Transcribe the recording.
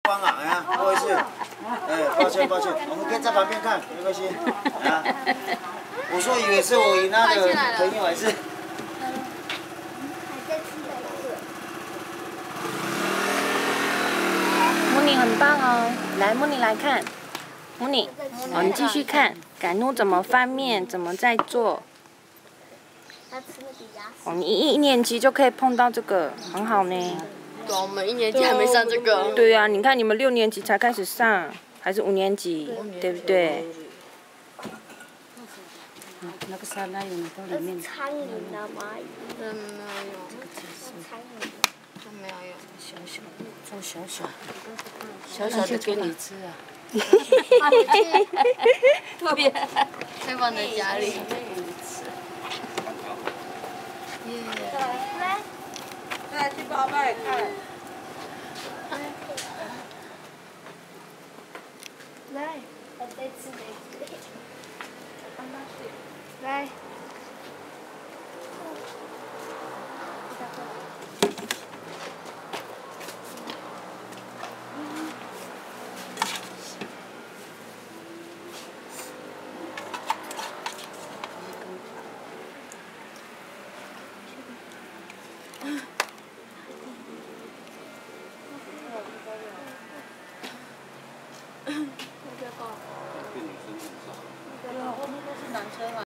光啊，哎呀，不好意思，抱歉，我们可以在旁边看，没关系。啊，我说以为是我与那个朋友还是。母女很棒哦，来，母女来看，母女，哦，你继续看，改怒怎么翻面，怎么在做。哦，你一年级就可以碰到这个，很好呢。对啊，我们1年级还没上这个。对啊，你看你们6年级才开始上，还是5年级，对不对？那个沙拉油都里面。苍蝇的蚂蚁。没有用。苍蝇。都没有用。小小的给你吃啊。特别。在放在家里。再去包包看。来，我再吃。来。